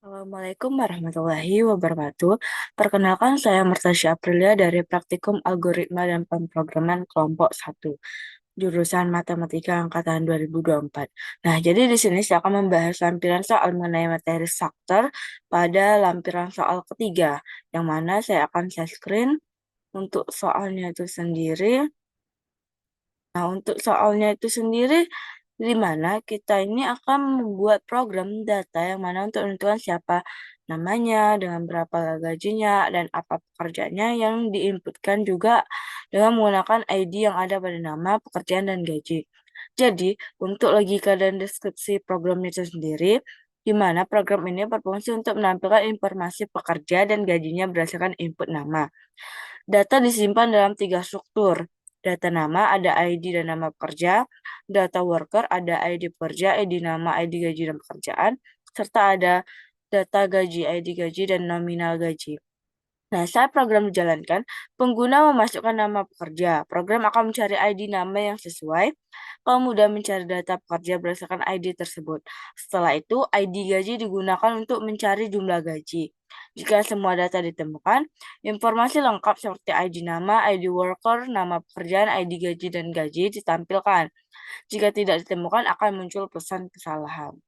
Assalamualaikum warahmatullahi wabarakatuh. Perkenalkan saya Mertasya Aprilia dari Praktikum Algoritma dan Pemrograman Kelompok 1, jurusan Matematika Angkatan 2024. Nah, jadi di sini saya akan membahas lampiran soal mengenai materi struktur pada lampiran soal ketiga, yang mana saya akan share screen untuk soalnya itu sendiri. Nah, untuk soalnya itu sendiri, di mana kita ini akan membuat program data yang mana untuk menentukan siapa namanya, dengan berapa gajinya, dan apa pekerjaannya yang diinputkan juga dengan menggunakan ID yang ada pada nama, pekerjaan, dan gaji. Jadi, untuk logika dan deskripsi program itu sendiri, di mana program ini berfungsi untuk menampilkan informasi pekerja dan gajinya berdasarkan input nama. Data disimpan dalam tiga struktur. Data nama ada ID dan nama pekerja, data worker ada ID pekerja, ID nama, ID gaji dan pekerjaan, serta ada data gaji, ID gaji, dan nominal gaji. Nah, saat program dijalankan, pengguna memasukkan nama pekerja. Program akan mencari ID nama yang sesuai, kemudian mencari data pekerja berdasarkan ID tersebut. Setelah itu, ID gaji digunakan untuk mencari jumlah gaji. Jika semua data ditemukan, informasi lengkap seperti ID nama, ID worker, nama pekerjaan, ID gaji, dan gaji ditampilkan. Jika tidak ditemukan, akan muncul pesan kesalahan.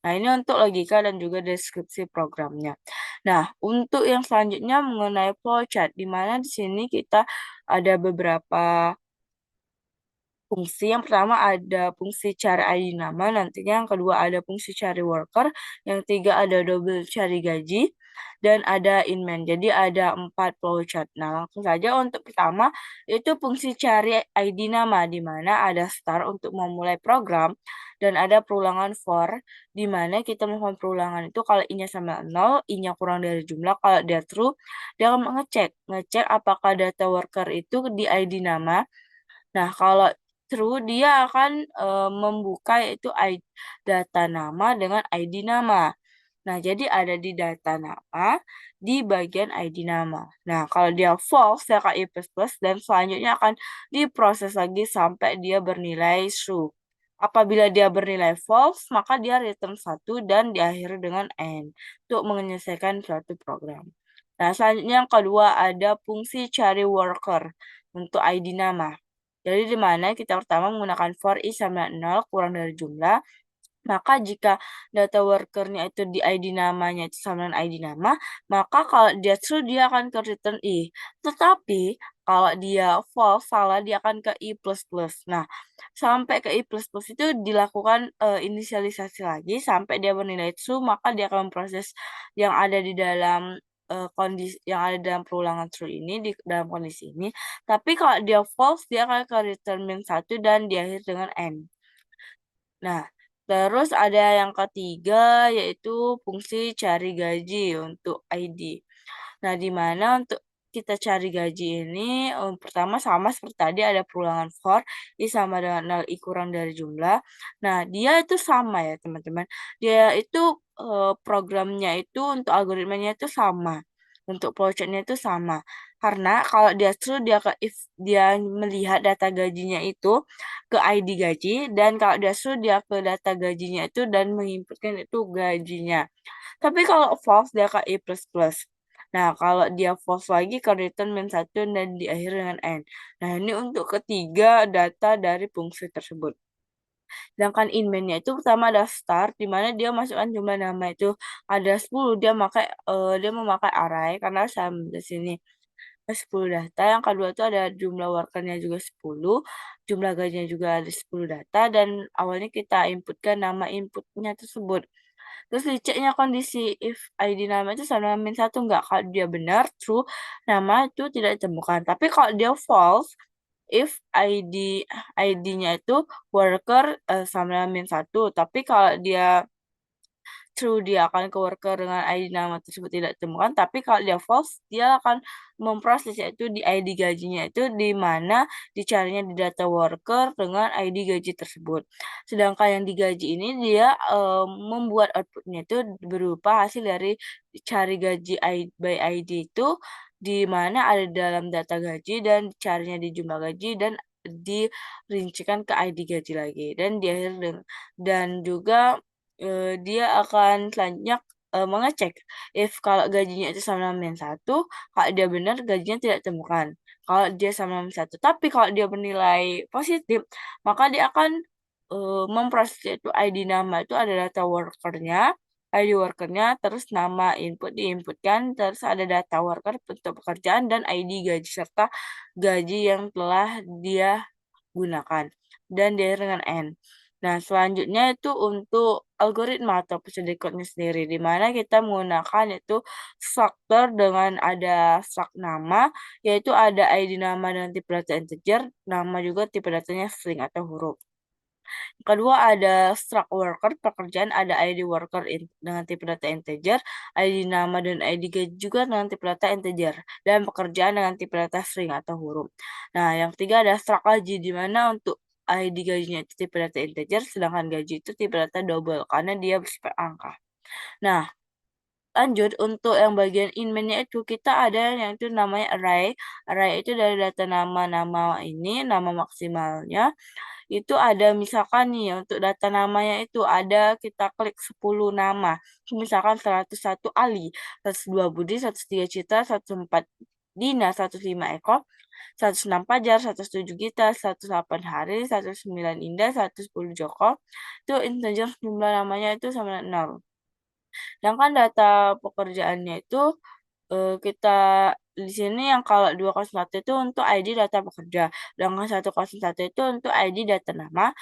Nah, ini untuk logika dan juga deskripsi programnya. Nah, untuk yang selanjutnya mengenai flowchart, di mana di sini kita ada beberapa fungsi. Yang pertama ada fungsi cari ID nama, nantinya yang kedua ada fungsi cari worker, yang ketiga ada double cari gaji, dan ada inman. Jadi ada 4 flowchart. Nah, langsung saja untuk pertama itu fungsi cari ID nama, di mana ada start untuk memulai program, dan ada perulangan for, di mana kita melakukan perulangan itu kalau i-nya sama 0, i-nya kurang dari jumlah, kalau dia true, dia akan ngecek apakah data worker itu di ID nama. Nah, kalau true dia akan membuka yaitu data nama dengan ID nama. Nah, jadi ada di data nama di bagian ID nama. Nah, kalau dia false, dia akan i++ dan selanjutnya akan diproses lagi sampai dia bernilai true. Apabila dia bernilai false, maka dia return 1 dan diakhiri dengan end untuk menyelesaikan suatu program. Nah, selanjutnya yang kedua ada fungsi cari worker untuk ID nama. Jadi di mana kita pertama menggunakan for i sama 0 kurang dari jumlah, maka jika data worker-nya itu di ID namanya itu sama dengan ID nama, maka kalau dia true dia akan ke return i. Tetapi kalau dia false salah dia akan ke i++. Nah, sampai ke i++ itu dilakukan inisialisasi lagi sampai dia bernilai true, maka dia akan memproses yang ada di dalam kondisi yang ada dalam perulangan true ini di dalam kondisi ini. Tapi kalau dia false dia akan ke return -1 dan diakhiri dengan end. Nah, terus ada yang ketiga yaitu fungsi cari gaji untuk ID. Nah, di mana untuk kita cari gaji ini pertama sama seperti tadi ada perulangan for i sama dengan 0 i kurang dari jumlah. Nah, dia itu sama ya teman-teman. Dia itu programnya itu untuk algoritmanya itu sama. Untuk flowchart-nya itu sama. Karena kalau dia true dia ke if dia melihat data gajinya itu ke ID gaji, dan kalau dia true dia ke data gajinya itu dan menginputkan itu gajinya. Tapi kalau false dia ke i++. Nah, kalau dia false lagi ke return -1 dan diakhiri dengan end. Nah, ini untuk ketiga data dari fungsi tersebut. Sedangkan inman-nya itu pertama ada start, di mana dia masukkan jumlah nama itu ada 10, dia memakai array karena sama di sini 10 data. Yang kedua itu ada jumlah workernya juga 10, jumlah gajinya juga ada 10 data, dan awalnya kita inputkan nama inputnya tersebut. Terus diceknya kondisi if ID nama itu sama -1 enggak. Kalau dia benar, true, nama itu tidak ditemukan. Tapi kalau dia false, if ID-nya itu worker sama -1. Tapi kalau dia true dia akan ke worker dengan ID nama tersebut tidak ditemukan, tapi kalau dia false dia akan memproses yaitu di ID gajinya itu di mana dicarinya di data worker dengan ID gaji tersebut. Sedangkan yang digaji ini dia membuat outputnya itu berupa hasil dari cari gaji by ID itu, di mana ada dalam data gaji dan carinya di jumlah gaji dan dirincikan ke ID gaji lagi dan di akhir dan juga dia akan selanjutnya mengecek if kalau gajinya itu sama dengan min satu, kalau dia benar gajinya tidak ditemukan. Kalau dia sama min satu, tapi kalau dia bernilai positif, maka dia akan memproses itu ID nama itu ada data workernya, ID workernya, terus nama input diinputkan, terus ada data worker untuk pekerjaan dan ID gaji serta gaji yang telah dia gunakan dan diakhiri dengan N. Nah, selanjutnya itu untuk algoritma atau procedure code-nya sendiri, di mana kita menggunakan itu struktur dengan ada struct nama, yaitu ada ID nama dengan tipe data integer, nama juga tipe datanya string atau huruf. Kedua ada struct worker, pekerjaan ada ID worker dengan tipe data integer, ID nama dan ID gaji juga dengan tipe data integer, dan pekerjaan dengan tipe data string atau huruf. Nah, yang ketiga ada struct gaji, di mana untuk ID gajinya itu tipe data integer, sedangkan gaji itu tipe data double, karena dia bersifat angka. Nah, lanjut untuk yang bagian inmain-nya itu kita ada yang itu namanya array. Array itu dari data nama-nama ini, nama maksimalnya itu ada misalkan nih untuk data namanya itu ada kita klik 10 nama. Misalkan 101 Ali, 102 Budi, 103 Citra, 104 Dina, 105 Eko, 106 Fajar, 107 Gita, 108 Hari, 109 Indah, 110 Joko. Itu integer jumlah namanya itu sama dengan 0. Sedangkan data pekerjaannya itu kita di sini yang kalau 201 itu untuk ID data pekerja, sedangkan 101 itu untuk ID data nama,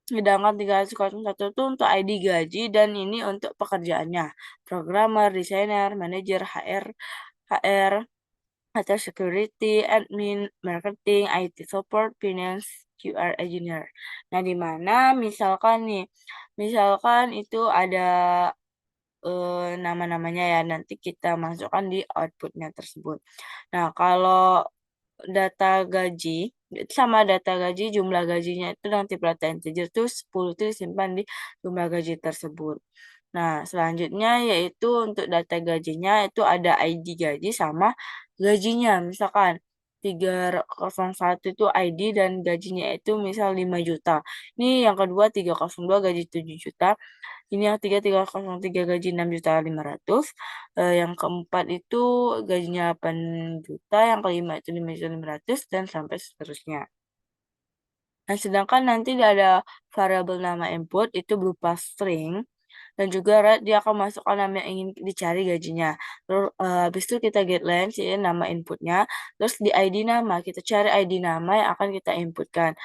sedangkan 301 itu untuk ID gaji dan ini untuk pekerjaannya. Programmer, desainer, manajer, HR atau security, admin, marketing, IT support, finance, QR engineer. Nah, di mana misalkan nih, misalkan itu ada nama-namanya ya, nanti kita masukkan di outputnya tersebut. Nah, kalau data gaji, itu sama data gaji, jumlah gajinya itu dengan tipe data integer itu 10 itu disimpan di jumlah gaji tersebut. Nah, selanjutnya yaitu untuk data gajinya itu ada ID gaji sama gajinya. Misalkan 301 itu ID dan gajinya itu misal 5 juta. Ini yang kedua 302 gaji 7 juta. Ini yang 303 gaji 6.500.000. Yang keempat itu gajinya 8 juta, yang kelima itu 5.500.000 dan sampai seterusnya. Nah, sedangkan nanti ada variabel nama input itu berupa string dan juga dia akan masukkan nama yang ingin dicari gajinya. Terus habis itu kita get line sih nama inputnya, terus di ID nama kita cari ID nama yang akan kita inputkan.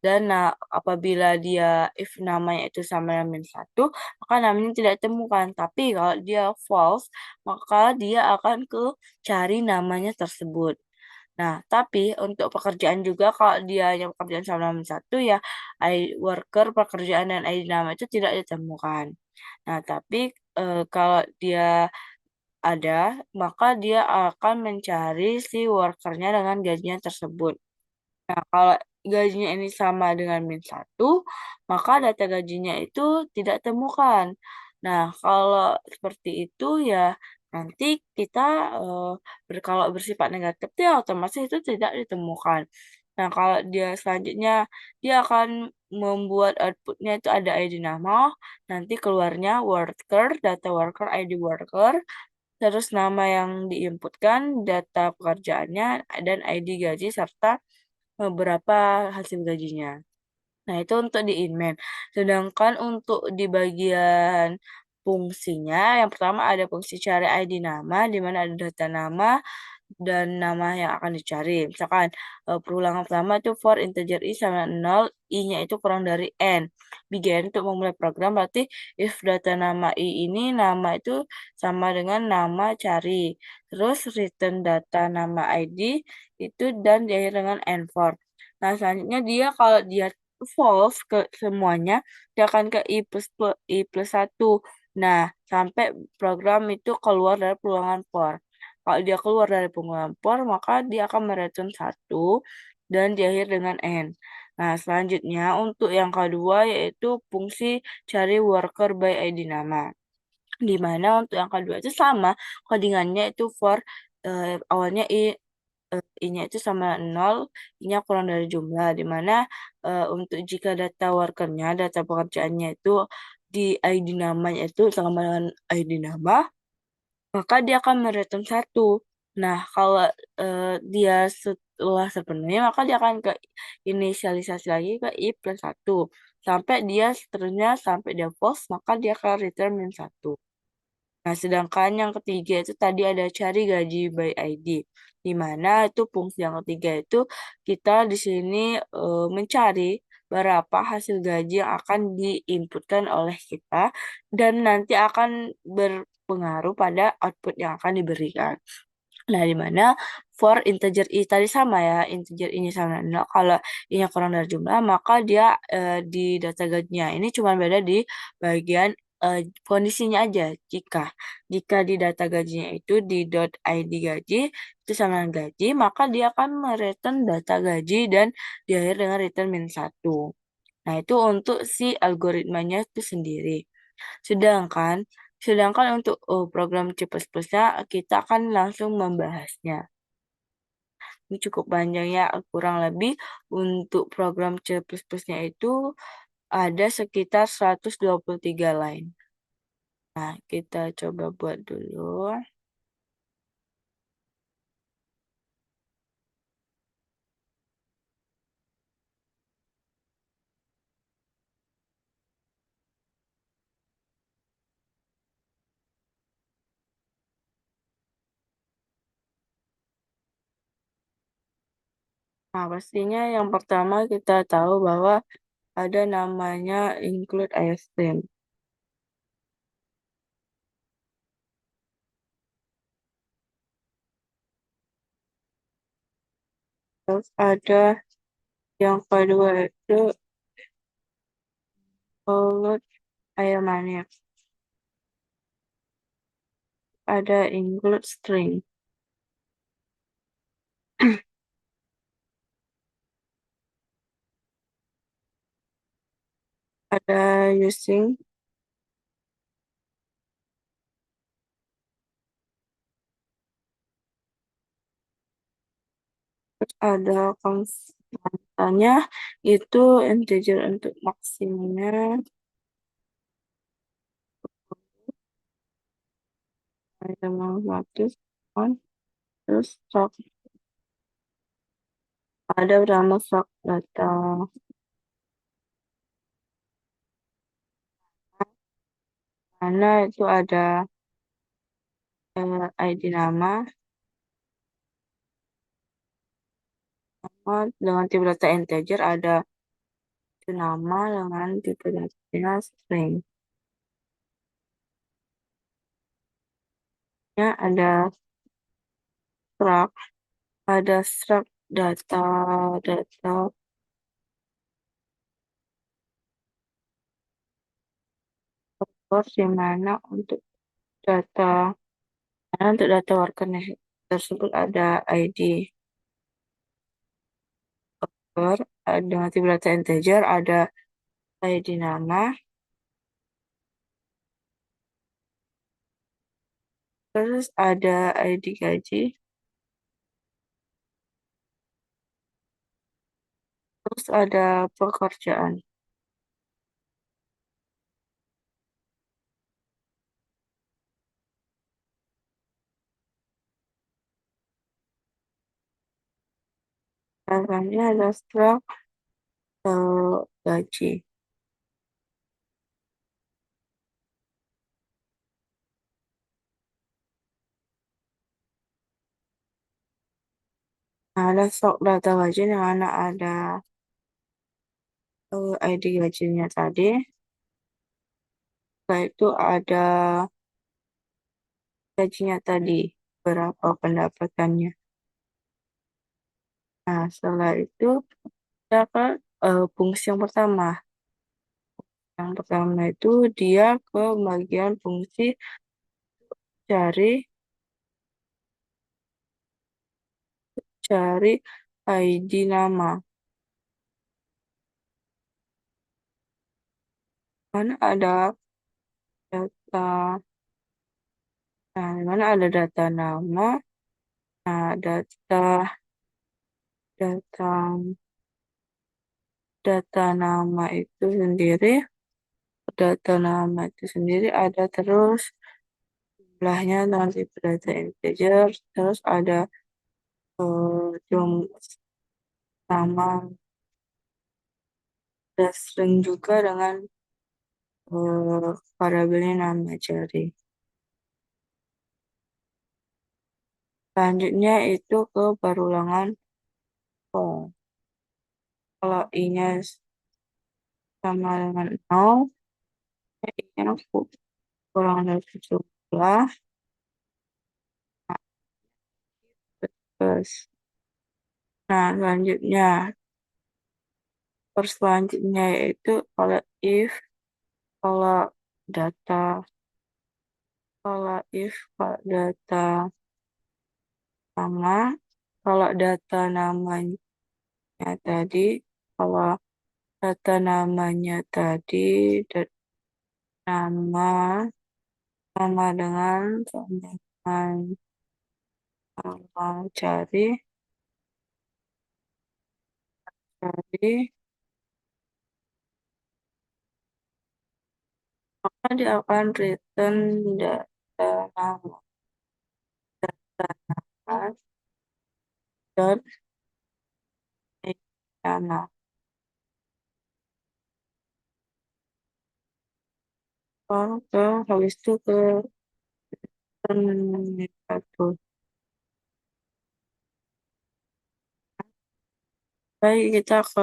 Dan apabila dia if namanya itu sama dengan satu, maka namanya tidak ditemukan. Tapi kalau dia false, maka dia akan ke cari namanya tersebut. Nah, tapi untuk pekerjaan juga kalau dia yang pekerjaan sama dengan satu ya I worker pekerjaan dan ID nama itu tidak ditemukan. Nah, tapi kalau dia ada, maka dia akan mencari si workernya dengan gajinya tersebut. Nah, kalau gajinya ini sama dengan min satu, maka data gajinya itu tidak temukan. Nah, kalau seperti itu ya nanti kita kalau bersifat negatif ya otomatis itu tidak ditemukan. Nah, kalau dia selanjutnya dia akan membuat outputnya itu ada ID nama, nanti keluarnya worker, data worker, ID worker, terus nama yang diinputkan, data pekerjaannya, dan ID gaji serta beberapa hasil gajinya. Nah, itu untuk di inmain. Sedangkan untuk di bagian fungsinya, yang pertama ada fungsi cari ID nama, di mana ada data nama dan nama yang akan dicari. Misalkan perulangan pertama itu for integer i sama 0, i-nya itu kurang dari n. Begin untuk memulai program berarti if data nama i ini nama itu sama dengan nama cari. Terus return data nama ID itu dan diakhiri dengan n4. Nah, selanjutnya dia kalau dia false ke semuanya, dia akan ke i plus 1. Nah, sampai program itu keluar dari peluangan for. Kalau dia keluar dari peluangan for, maka dia akan mereturn 1 dan diakhiri dengan n. Nah, selanjutnya untuk yang kedua yaitu fungsi cari worker by ID nama. Di mana untuk yang kedua itu sama, codingannya itu for awalnya I-nya itu sama 0, I-nya kurang dari jumlah, di mana untuk jika data workernya, data pekerjaannya itu di ID namanya itu sama dengan ID nama, maka dia akan mereturn satu. Nah, kalau dia setelah sepenuhnya, maka dia akan ke inisialisasi lagi ke I plus satu. Sampai dia seterusnya, sampai dia false, maka dia akan return min satu. Nah, sedangkan yang ketiga itu tadi ada cari gaji by ID. Di mana itu fungsi yang ketiga itu kita di sini mencari berapa hasil gaji yang akan diinputkan oleh kita dan nanti akan berpengaruh pada output yang akan diberikan. Nah, di mana for integer i tadi sama ya, integer ini sama nol. Kalau ini kurang dari jumlah, maka dia di data gajinya. Ini cuma beda di bagian kondisinya aja. Jika di data gajinya itu di dot .id gaji itu sama dengan gaji, maka dia akan mereturn data gaji dan di akhir dengan return min satu. Nah, itu untuk si algoritmanya itu sendiri. Sedangkan sedangkan untuk program C++ nya kita akan langsung membahasnya. Ini cukup panjang ya, kurang lebih untuk program C++-nya itu ada sekitar 123 line. Nah, kita coba buat dulu. Nah, pastinya yang pertama kita tahu bahwa ada namanya include iStream. Terus ada yang kedua itu include air manis. Ada include string. Ada using, terus ada konstannya itu integer untuk maksimumnya ada 100 on, terus stok ada berapa stok data mana itu ada ID nama dengan tipe data integer, ada itu nama dengan tipe data string. Ya, struct ada struct data data source di mana untuk data worker tersebut ada ID worker, dengan tipe data integer ada ID nama, terus ada ID gaji, terus ada pekerjaan. Contohnya ada struct gaji. Nah, ada struct data gaji di mana ada ID gajinya tadi. Setelah itu ada gajinya tadi, berapa pendapatannya. Nah, setelah itu kita ke fungsi yang pertama. Yang pertama itu dia ke bagian fungsi cari cari ID nama. Mana ada data, nah, di mana ada data nama, nah, data data nama itu sendiri data nama itu sendiri ada terus jumlahnya dengan tipe data integer, terus ada jumlah nama dan string juga dengan variabelnya nama cari. Selanjutnya itu ke perulangan for. Kalau i-nya sama dengan 0, i-nya kurang dari 17, terus. Nah, selanjutnya, selanjutnya yaitu kalau if, kalau data, kalau data nama, kalau data namanya tadi, kalau data namanya tadi, nama sama dengan cari maka dia akan return data nama dan nama. Ke habis itu ke satu. Baik, kita ke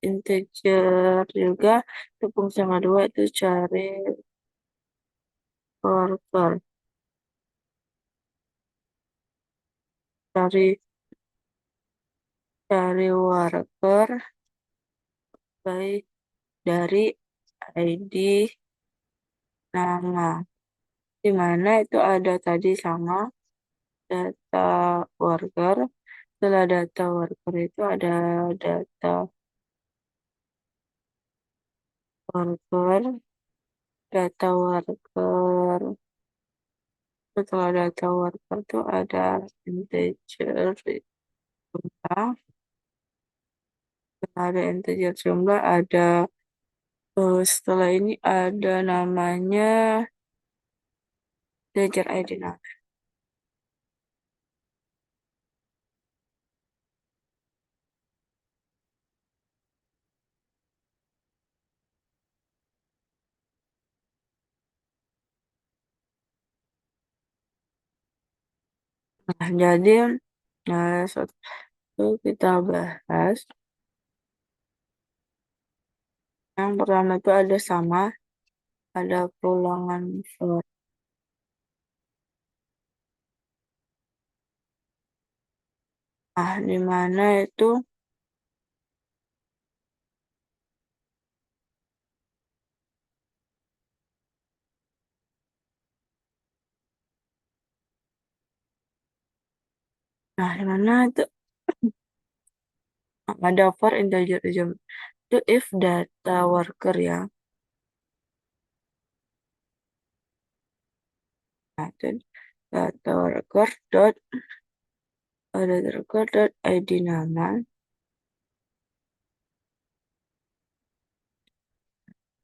integer juga. Itu fungsi yang kedua itu cari worker. Cari worker baik dari ID nama. Di mana itu ada tadi sama data worker. Setelah data worker itu ada data worker, setelah data worker itu ada integer jumlah, setelah ada integer jumlah ada setelah ini ada namanya integer ID nama. Nah, jadi satu kita bahas yang pertama itu ada sama, ada perulangan for. Nah, di mana itu nah, di mana itu ada for integer jumlah. Itu if data worker ya. Nah, itu data worker dot data worker dot ID nama.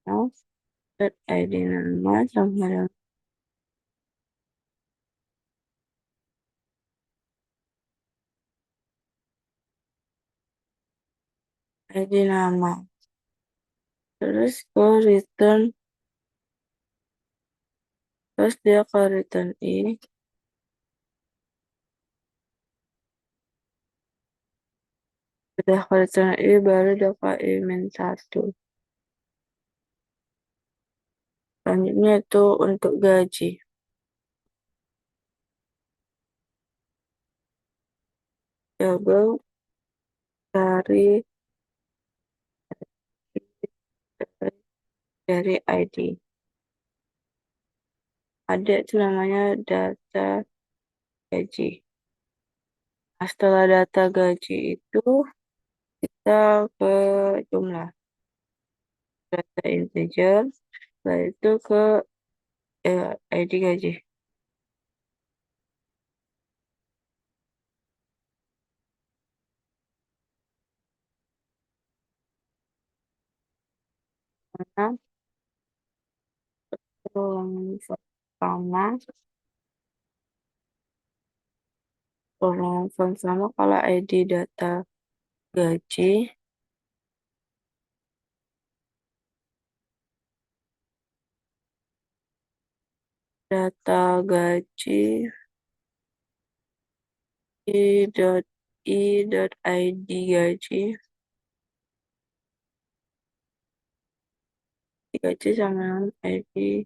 Nah, dot ID nama sama dengan ID nama. Terus ke return, terus dia ke return i. Udah ke return i baru dia ke i min 1. Selanjutnya itu untuk gaji. Double dari ID. Ada itu namanya data gaji. Nah, setelah data gaji itu kita ke jumlah data integer, setelah itu ke ID gaji. Nah, Pertama, pertama kalau ID data gaji, data gaji i.id gaji, gaji sama ID.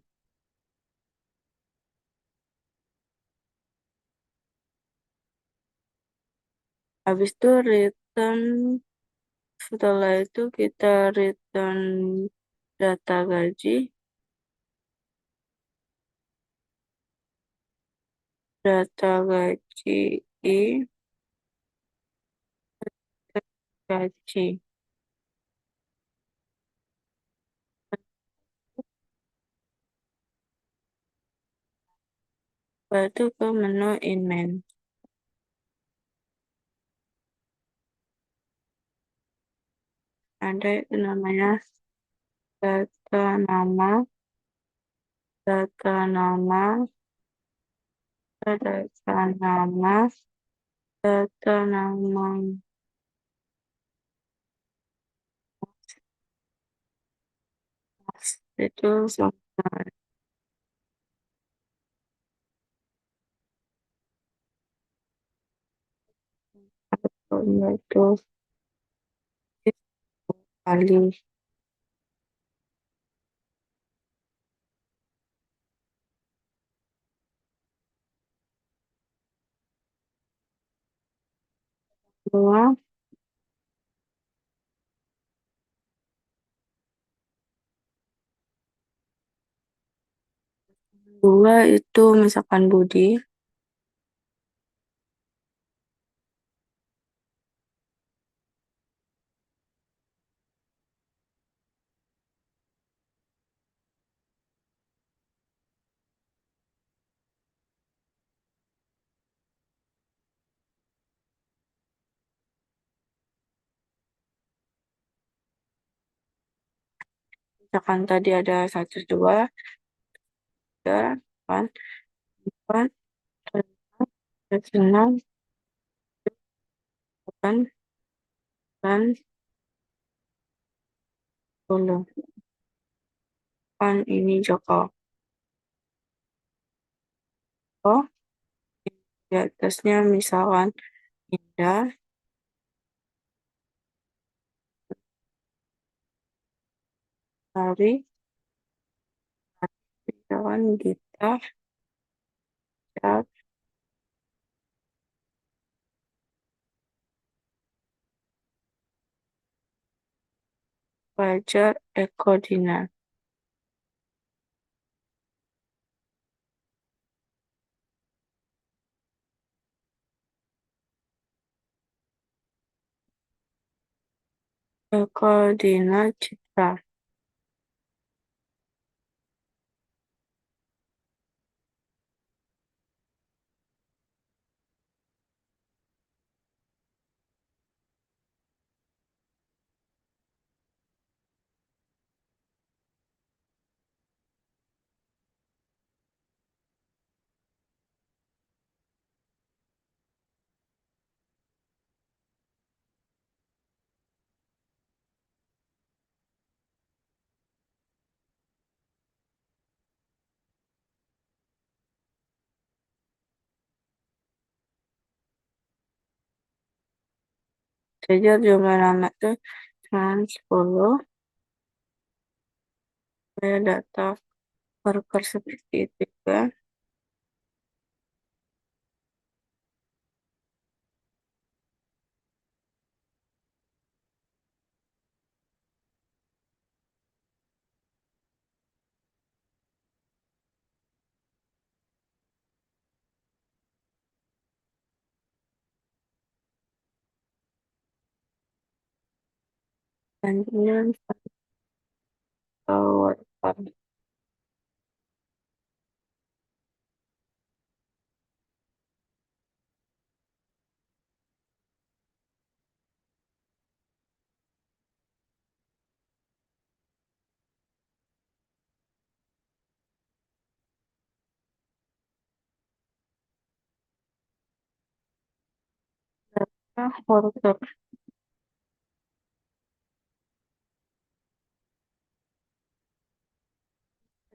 Habis itu return, setelah itu kita return data gaji, data gaji i, gaji. Setelah itu ke menu inmen. Ada itu namanya data nama, data nama, data nama, data nama itu sama itu kali dua, dua itu misalkan Budi, misalkan tadi ada 102, 3, 8, 4, 6, 8, 9, 10. Kan ini Joko. Oh, di atasnya misalkan Indah, Sari, misalkan Gita, Cat, Fajar, Eko, Dina. Eko, Dina, Citra. Fajar jumlah nama itu cuma 10. Saya data worker seperti itu kan. Selanjutnya worker. Worker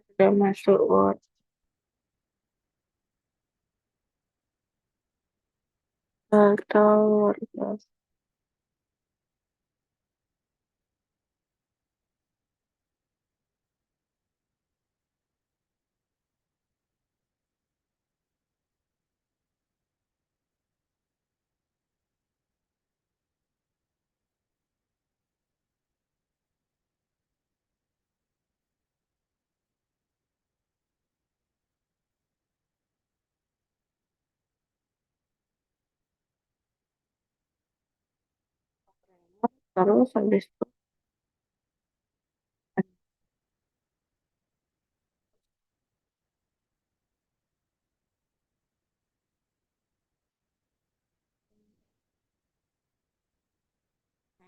sudah masuk worker. Terus habis itu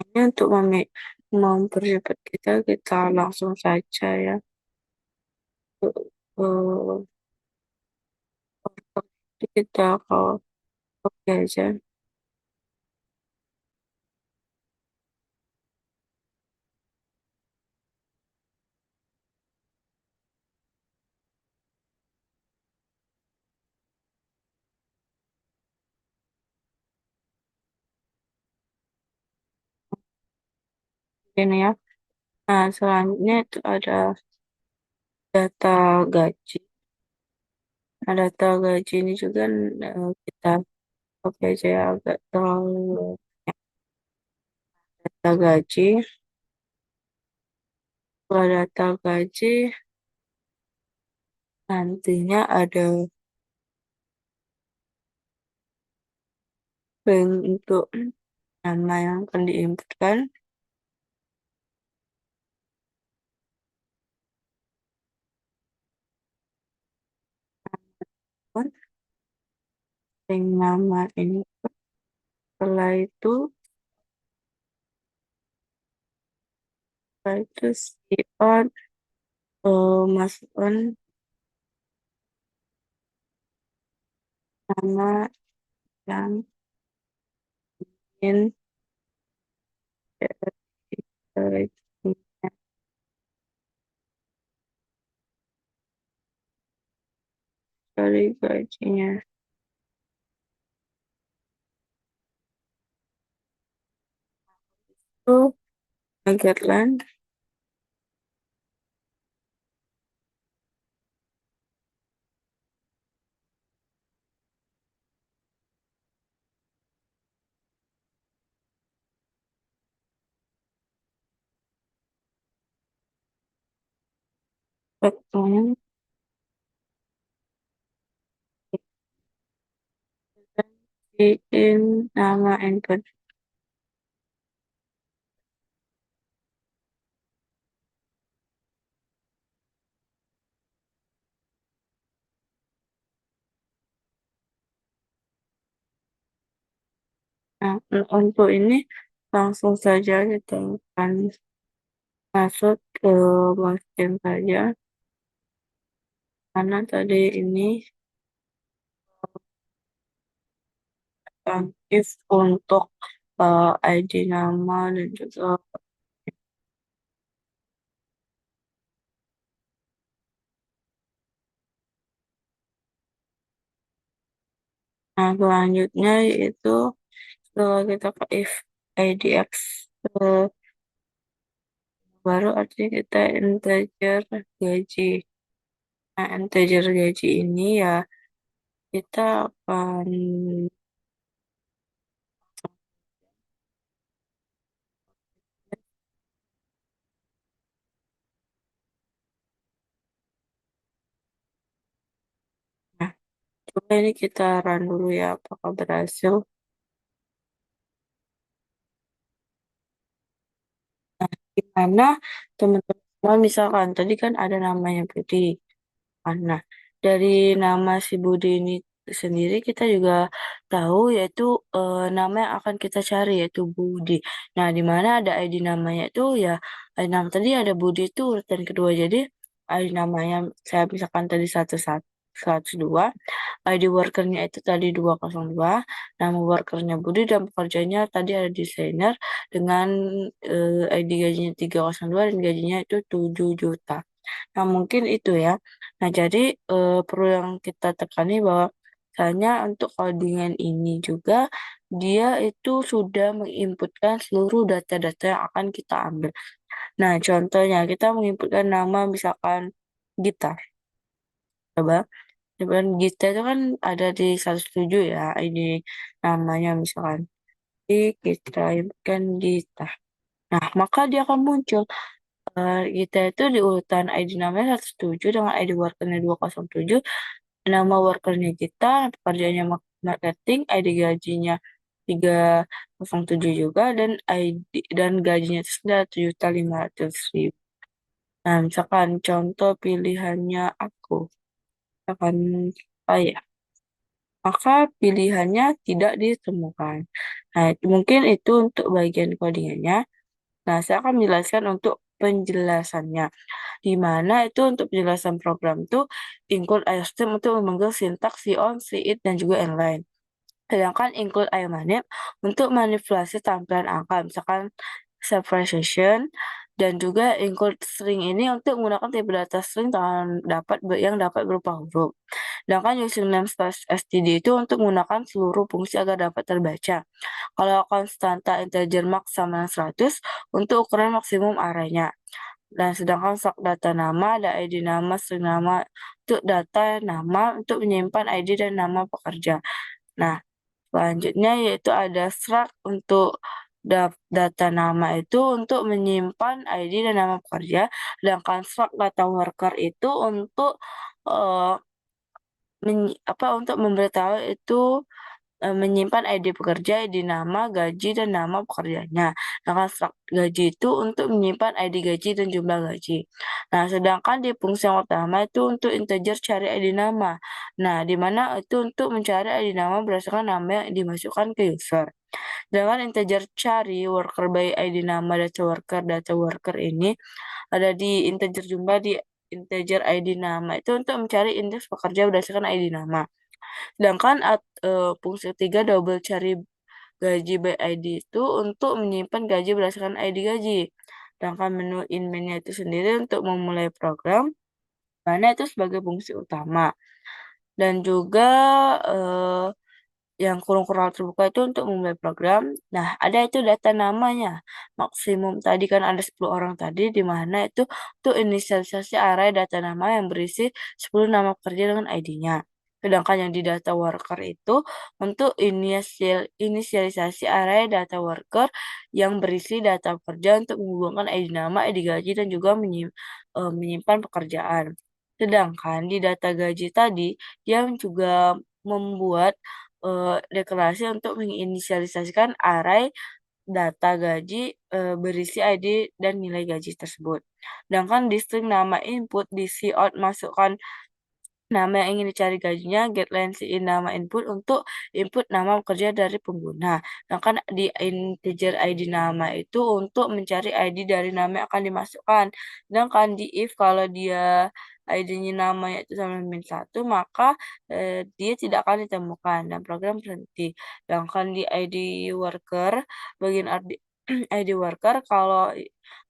ini untuk mempercepat kita langsung saja ya. Eh, kita kalau oke aja. Ini ya. Nah, selanjutnya itu ada data gaji. Nah, data gaji ini juga kita oke aja ya, agak terlalu data gaji. Setelah data gaji, nantinya ada bentuk nama yang akan diinputkan. Yang nama ini setelah itu si on masukkan nama yang ingin dari dari gajinya itu Magetland. Betulnya in nama input. Nah, untuk ini langsung saja kita akan masuk ke masukin saja karena tadi ini if untuk ID nama dan juga nah selanjutnya yaitu setelah kita ke if IDX eh, baru artinya kita integer gaji. Nah, integer gaji ini ya kita akan nah, coba ini kita run dulu ya apakah berhasil. Gimana teman-teman semua misalkan tadi kan ada namanya Budi. Nah, dari nama si Budi ini sendiri kita juga tahu yaitu nama yang akan kita cari yaitu Budi. Nah, di mana ada ID namanya itu ya ID nama tadi ada Budi itu urutan kedua. Jadi ID namanya saya misalkan tadi satu satu. 102, ID workernya itu tadi 202, nama workernya Budi dan pekerjanya tadi ada desainer dengan ID gajinya 302 dan gajinya itu 7 juta. Nah, mungkin itu ya. Nah, jadi perlu yang kita tekani bahwa misalnya untuk codingan ini juga dia itu sudah menginputkan seluruh data-data yang akan kita ambil. Nah, contohnya kita menginputkan nama misalkan gitar. Coba, coba gitar itu kan ada di 107 ya, ini namanya misalkan. Jadi kita inputkan gitar. Nah, maka dia akan muncul. Kita itu di urutan ID namanya 107 dengan ID workernya 207, nama workernya kita, pekerjaannya marketing, ID gajinya 307 juga, dan ID dan gajinya itu sudah 7.500.000. Nah, misalkan contoh pilihannya aku, misalkan saya, maka pilihannya tidak ditemukan. Nah, mungkin itu untuk bagian codingannya. Nah, saya akan menjelaskan untuk penjelasannya. Di mana itu untuk penjelasan program itu include iStem untuk memanggil sintaks see on, see it, dan juga inline. Sedangkan include iManip untuk manipulasi tampilan angka, misalkan separation, dan juga include string ini untuk menggunakan tipe data string yang dapat berupa huruf. Sedangkan username slash std itu untuk menggunakan seluruh fungsi agar dapat terbaca. Kalau konstanta integer max sama 100 untuk ukuran maksimum arraynya. Dan sedangkan stok data nama ada ID nama, string nama untuk data nama untuk menyimpan ID dan nama pekerja. Nah, selanjutnya yaitu ada struct untuk data nama itu untuk menyimpan ID dan nama pekerja, sedangkan struct data worker itu untuk eh, untuk memberitahu itu menyimpan ID pekerja, ID nama, gaji, dan nama pekerjanya. Sedangkan strak gaji itu untuk menyimpan ID gaji dan jumlah gaji. Nah, sedangkan di fungsi yang utama itu untuk integer cari ID nama. Nah, di mana itu untuk mencari ID nama berdasarkan nama yang dimasukkan ke user. Sedangkan integer cari worker by ID nama data worker ini ada di integer jumlah di integer ID nama itu untuk mencari indeks pekerja berdasarkan ID nama. Sedangkan fungsi ketiga double cari gaji by ID itu untuk menyimpan gaji berdasarkan ID gaji. Sedangkan menu inmain-nya itu sendiri untuk memulai program, mana itu sebagai fungsi utama. Dan juga eh, yang kurung-kurung terbuka itu untuk memulai program. Nah, ada itu data namanya. Maksimum tadi kan ada 10 orang tadi, di mana itu untuk inisialisasi array data nama yang berisi 10 nama pekerja dengan ID-nya. Sedangkan yang di data worker itu untuk inisialisasi array data worker yang berisi data pekerja untuk menghubungkan ID nama, ID gaji, dan juga menyimpan pekerjaan. Sedangkan di data gaji tadi, yang juga membuat deklarasi untuk menginisialisasikan array data gaji berisi ID dan nilai gaji tersebut. Sedangkan di string nama input di cout masukkan nama yang ingin dicari gajinya, getLine in nama input untuk input nama pekerja dari pengguna. Sedangkan di integer ID nama itu untuk mencari ID dari nama yang akan dimasukkan. Sedangkan di if kalau dia ID-nya namanya itu sama min 1, maka dia tidak akan ditemukan dan program berhenti. Sedangkan di ID worker, bagian ID worker kalau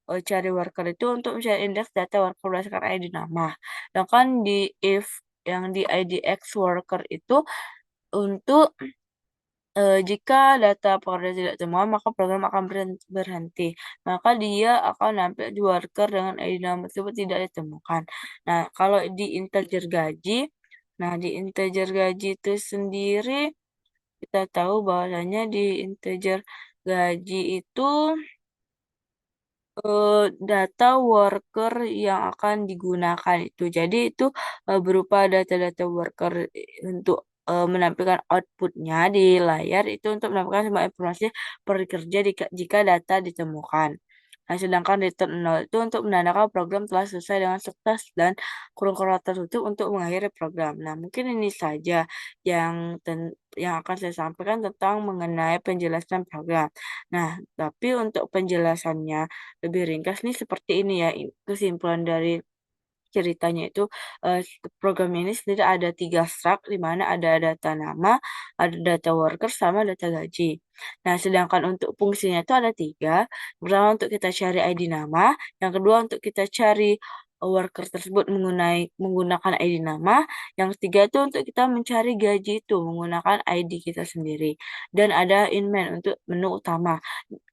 cari worker itu untuk mencari indeks data worker berdasarkan ID nama. Sedangkan di if yang di IDX worker itu untuk jika data pekerja tidak temuan, maka program akan berhenti. Maka dia akan nampil di worker dengan ID nama tersebut tidak ditemukan. Nah, kalau di integer gaji, nah di integer gaji itu sendiri kita tahu bahwasanya di integer gaji itu data worker yang akan digunakan itu. Jadi itu berupa data-data worker untuk menampilkan outputnya di layar itu untuk menampilkan semua informasi pekerja jika data ditemukan. Nah, sedangkan return 0 itu untuk menandakan program telah selesai dengan sukses dan kurung-kurung tertutup untuk mengakhiri program. Nah, mungkin ini saja yang akan saya sampaikan tentang mengenai penjelasan program. Nah, tapi untuk penjelasannya lebih ringkas nih seperti ini ya kesimpulan dari ceritanya itu program ini sendiri ada 3 strak, di mana ada data nama, ada data worker, sama data gaji. Nah, sedangkan untuk fungsinya itu ada 3. Pertama untuk kita cari ID nama, yang kedua untuk kita cari worker tersebut menggunakan ID nama, yang ketiga itu untuk kita mencari gaji itu menggunakan ID kita sendiri. Dan ada inman untuk menu utama,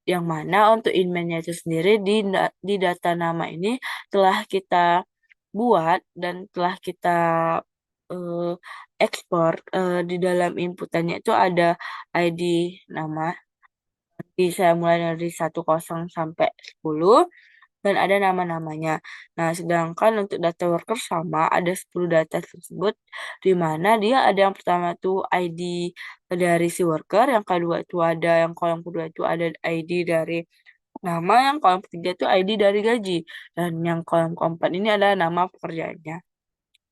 yang mana untuk inman-nya itu sendiri di data nama ini telah kita buat dan telah kita eee, ekspor, di dalam inputannya itu ada ID nama, bisa mulai dari 10 sampai 10, dan ada nama-namanya. Nah, sedangkan untuk data worker sama, ada 10 data tersebut, di mana dia ada yang pertama tuh ID dari si worker, yang kedua itu ada yang kolom kedua itu ada ID dari nama, yang kolom ketiga itu ID dari gaji, dan yang kolom keempat ini adalah nama pekerjaannya.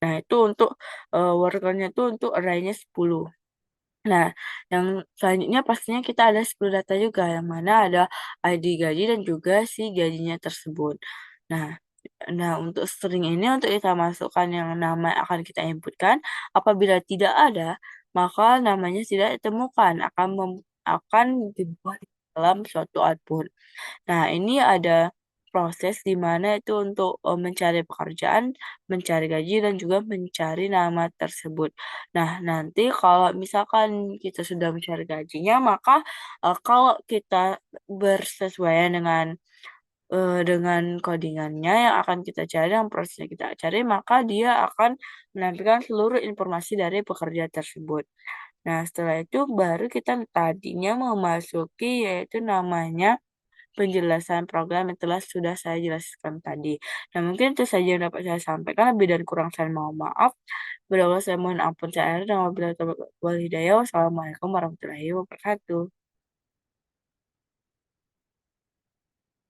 Nah, itu untuk, worker-nya tuh untuk array-nya 10. Nah, yang selanjutnya pastinya kita ada 10 data juga, yang mana ada ID gaji dan juga si gajinya tersebut. Nah untuk string ini untuk kita masukkan yang nama yang akan kita inputkan, apabila tidak ada, maka namanya tidak ditemukan, akan dibuat di dalam suatu output. Nah, ini ada proses di mana itu untuk, mencari pekerjaan, mencari gaji, dan juga mencari nama tersebut. Nah, nanti kalau misalkan kita sudah mencari gajinya, maka, kalau kita bersesuaian dengan codingannya yang akan kita cari, yang prosesnya kita cari, maka dia akan menampilkan seluruh informasi dari pekerja tersebut. Nah, setelah itu baru kita tadinya memasuki yaitu namanya penjelasan program yang sudah saya jelaskan tadi. Nah, mungkin itu saja yang dapat saya sampaikan, lebih dan kurang saya mohon maaf. Bila saya mohon ampun saya dan wabillahi taufiq wal hidayah. Wassalamualaikum warahmatullahi wabarakatuh.